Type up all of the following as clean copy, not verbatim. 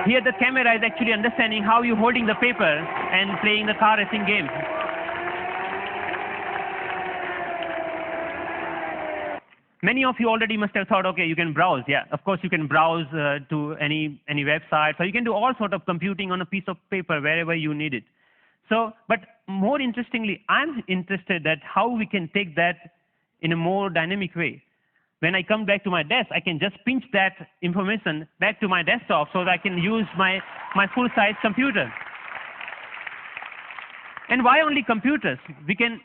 Here the camera is actually understanding how you're holding the paper and playing the car racing game. Many of you already must have thought, okay, you can browse. Yeah, of course you can browse to any website. So you can do all sort of computing on a piece of paper wherever you need it. So, but more interestingly, I'm interested that how we can take that in a more dynamic way. When I come back to my desk, I can just pinch that information back to my desktop so that I can use my full-size computer. And why only computers? We can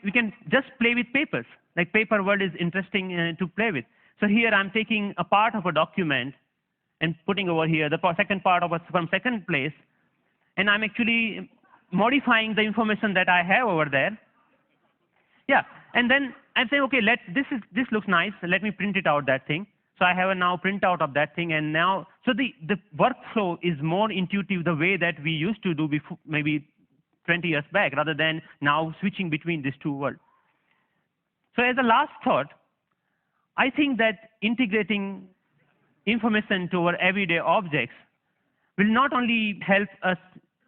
just play with papers. Like paper world is interesting to play with. So here I'm taking a part of a document and putting over here the second part of from second place, and I'm actually modifying the information that I have over there. Yeah, and then I'm saying, okay, this looks nice. Let me print it out, that thing. So I have a now printout of that thing, and now so the workflow is more intuitive the way that we used to do before, maybe 20 years back, rather than now switching between these two worlds. So as a last thought, I think that integrating information to our everyday objects will not only help us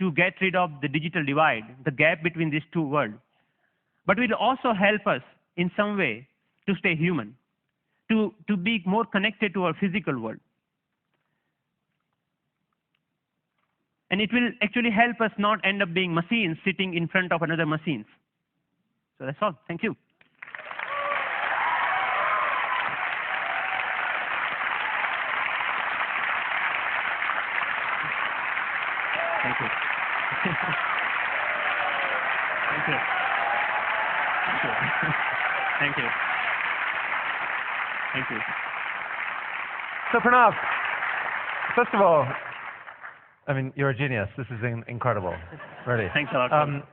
to get rid of the digital divide, the gap between these two worlds, but will also help us in some way to stay human, to be more connected to our physical world. And it will actually help us not end up being machines sitting in front of another machines. So that's all. Thank you. Thank you. Thank you. Thank you. Thank you. Thank you. So Pranav, first of all, I mean, you're a genius. This is incredible, really. Thanks a lot.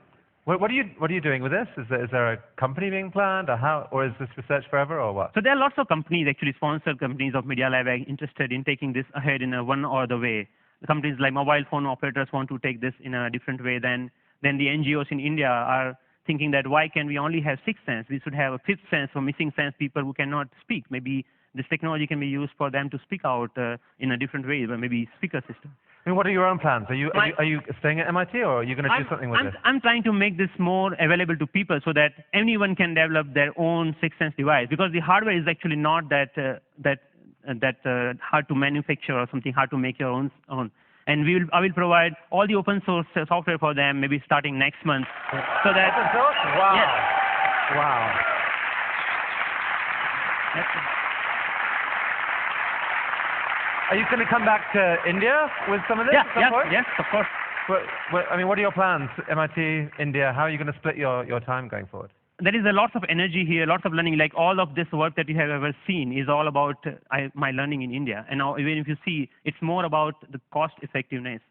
What are you doing with this? Is there a company being planned, or is this research forever, or what? So there are lots of companies, actually sponsored companies of Media Lab, interested in taking this ahead in one or the way. The companies like mobile phone operators want to take this in a different way than the NGOs in India are thinking that why can we only have sixth sense? We should have a fifth sense for missing sense people who cannot speak. Maybe this technology can be used for them to speak out in a different way, maybe speaker system. I mean, what are your own plans? Are you staying at MIT, or are you going to do something with this? I'm trying to make this more available to people so that anyone can develop their own sixth sense device, because the hardware is actually not that hard to manufacture or something, hard to make your own. And I will provide all the open source software for them, maybe starting next month, so that. Wow. Yeah. Wow. Are you going to come back to India with some of this? Yes, of course. I mean, what are your plans? MIT, India. How are you going to split your time going forward? There is a lot of energy here, lots of learning. Like all of this work that you have ever seen is all about my learning in India. And now, even if you see, it's more about the cost effectiveness.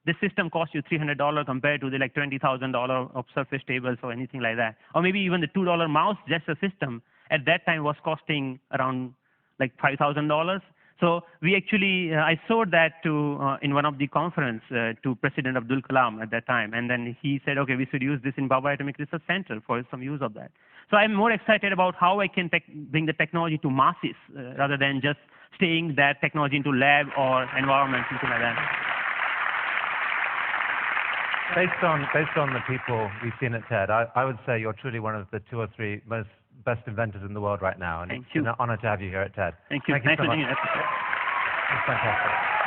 This system costs you $300 compared to the like $20,000 of Surface tables or anything like that. Or maybe even the $2 mouse, just a system, at that time was costing around like $5,000. So we actually, I showed that to in one of the conference to President Abdul Kalam at that time, and then he said, okay, we should use this in Bhabha Atomic Research Center for some use of that. So I'm more excited about how I can bring the technology to masses rather than just staying that technology into lab or environment, something like that. Based on the people we've seen at TED, I would say you're truly one of the 2 or 3 best inventors in the world right now, and Thank it's you. an honor to have you here at TED. Thank you. Thank you Nice so much. meeting you. It's fantastic.